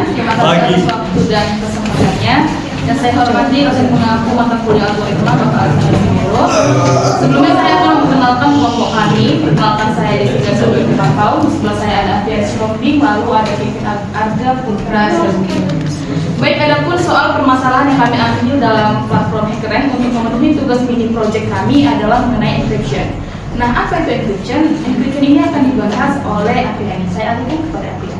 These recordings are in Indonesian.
Terima kasih atas waktu dan kesempatannya. Yang saya hormati dosen pengampu mata kuliah algoritma Bapak Azhar Simolo. Sebelumnya saya akan memperkenalkan kelompok kami. Perkenalkan saya Desika Sobi Pakau. Di sebelah saya ada Afias Rofi, lalu ada Kevin Arga Putra Srebumi. Baik, adapun soal permasalahan yang kami ambil dalam platform HackerRank untuk memenuhi tugas mini project kami adalah mengenai encryption. Nah, apa itu encryption? Encryption ini akan dibahas oleh Afiani. Saya alihkan kepada Afiani.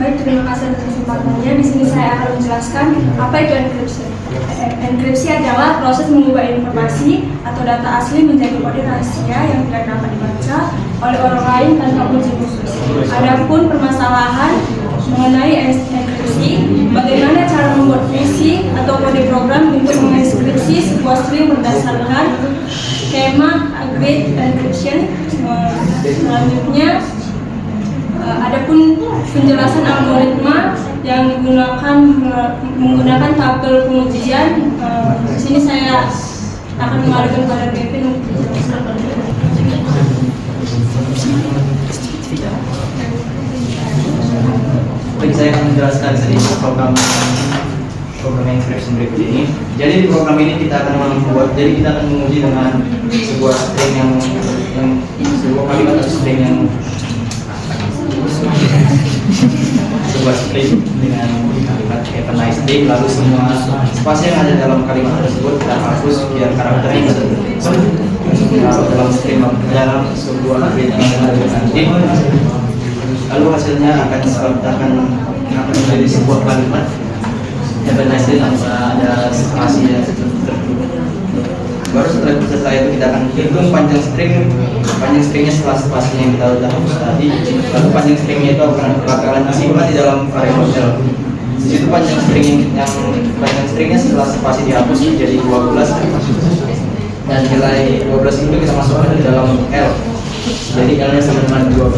Baik, terima kasih atas kesempatannya. Di sini saya akan menjelaskan apa itu enkripsi. Enkripsi adalah proses mengubah informasi atau data asli menjadi kode rahasia yang tidak dapat dibaca oleh orang lain tanpa kunci khusus. Adapun permasalahan mengenai enkripsi, bagaimana cara membuat fungsi atau kode program untuk mengenkripsi sebuah string berdasarkan skema agreed encryption. Selanjutnya, adapun penjelasan algoritma yang digunakan menggunakan tabel pengujian, di sini saya akan mengalihkan pada Kevin untuk menjelaskan. Baik, saya akan menjelaskan sedikit program encryption berikut ini. Jadi di program ini kita akan menguji dengan sebuah string yang sebuah kalimat atau string yang sebuah string dengan kalimat have a nice day, lalu semua spasi yang ada dalam kalimat tersebut kita hapus biar karakternya bisa tertutup dalam string dalam sebuah agreed yang ada nanti. Lalu hasilnya akan menjadi sebuah kalimat have a nice day tanpa ada spasi yang tertutup. Baru setelah itu kita akan hitung panjang stringnya setelah spasinya yang kita sudah hapus tadi. Lalu panjang stringnya itu bakalan disimpan di dalam variabel L. Di situ panjang stringnya setelah spasi dihapus menjadi 12 dan nilai 12 itu kita masukkan ke dalam L. Jadi L nya sama dengan 12.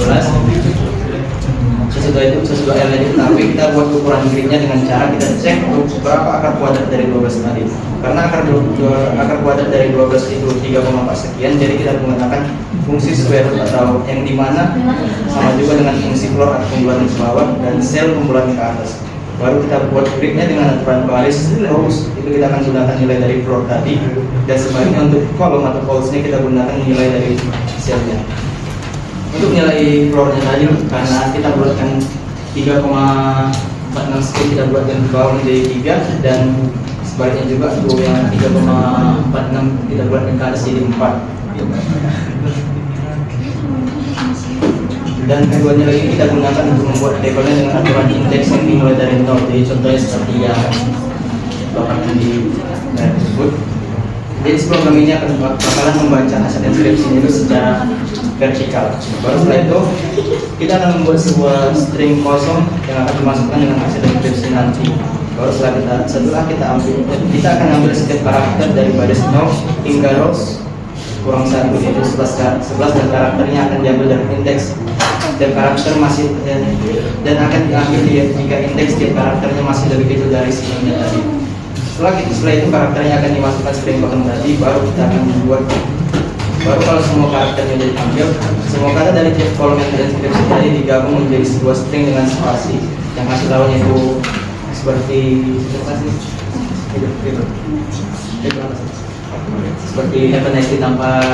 Sesudah L nya diketahui, kita buat ukuran gridnya dengan cara kita cek berapa akar kuadrat dari 12 tadi. Karena akar kuadrat dari 12 itu 3,4 sekian, jadi kita menggunakan fungsi square root atau yang dimana sama juga dengan fungsi floor atau pembulanan ke bawah dan sel pembulanan ke atas. Baru kita buat gridnya dengan aturan baris rows, itu kita akan gunakan nilai dari floor tadi, dan sebaliknya untuk kolom atau columns-nya kita gunakan nilai dari selnya. Untuk nilai floor-nya tadi, karena kita buatkan 3,46 sekian, kita buatkan ke bawah menjadi 3, dan sebaliknya juga untuk yang 3,46 kita buatkan ke atas jadi 4. Dan keduanya lagi kita gunakan untuk membuat tabelnya dengan aturan indeks yang dimulai dari 0. Jadi contohnya seperti yang Bapak di tersebut. Jadi program ini akan bakalan membaca hasil deskripsi itu secara vertikal. Baru setelah itu kita akan membuat sebuah string kosong yang akan dimasukkan dengan hasil deskripsi nanti. Baru setelah kita akan ambil setiap karakter dari baris 0 hingga rows kurang 1, yaitu 11 dan karakternya akan diambil dari indeks dan karakter masih dan akan diambil jika indeks tiap karakternya masih lebih kecil dari sebelumnya tadi. Setelah itu karakternya akan dimasukkan string kosong tadi, baru kita akan membuat. Baru kalau semua karakternya diambil, semua kata dari tiap kolom yang terdeskripsi tadi digabung menjadi sebuah string dengan spasi yang hasil lawannya itu seperti have a nice day tanpa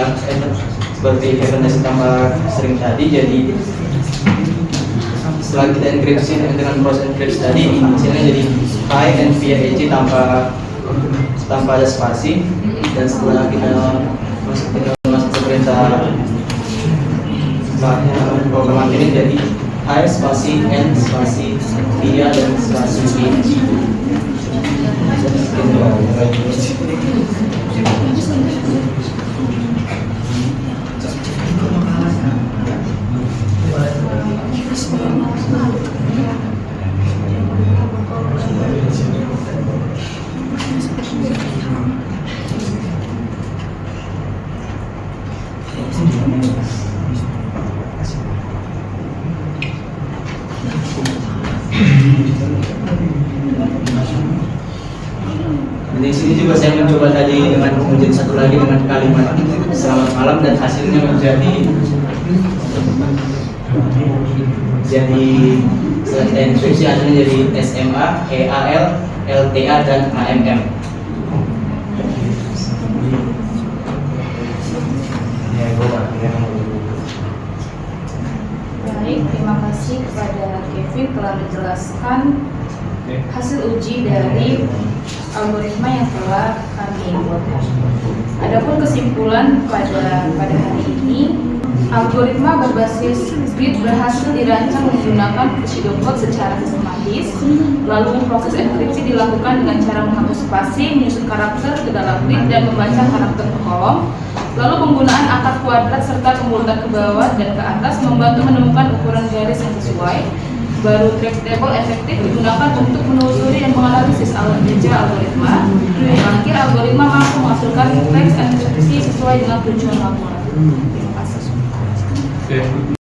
string tadi. Jadi setelah kita enkripsi dengan proses enkripsi tadi, hasilnya jadi hi and via tanpa ada spasi. Dan setelah kita masuk ke perintah program ini jadi hi spasi n spasi via dan spasi ing. Di sini juga saya mencoba tadi dengan menjadi satu lagi dengan kalimat selamat malam dan hasilnya menjadi jadi enkripsi hasilnya jadi SMA, EAL, LTA dan AMM. Baik, terima kasih kepada Kevin telah menjelaskan hasil uji dari algoritma yang telah kami buatkan. Adapun kesimpulan pada hari ini, algoritma berbasis grid berhasil dirancang menggunakan pseudocode secara sistematis. Lalu proses enkripsi dilakukan dengan cara menghapus spasi, menyusun karakter ke dalam grid dan membaca karakter per kolom. Lalu penggunaan akar kuadrat serta pembulutan ke bawah dan ke atas membantu menemukan ukuran garis yang sesuai. Baru track table efektif digunakan untuk menelusuri dan menganalisis algoritma. Terakhir, algoritma mampu menghasilkan teks enkripsi sesuai dengan tujuan laporan. Terima kasih.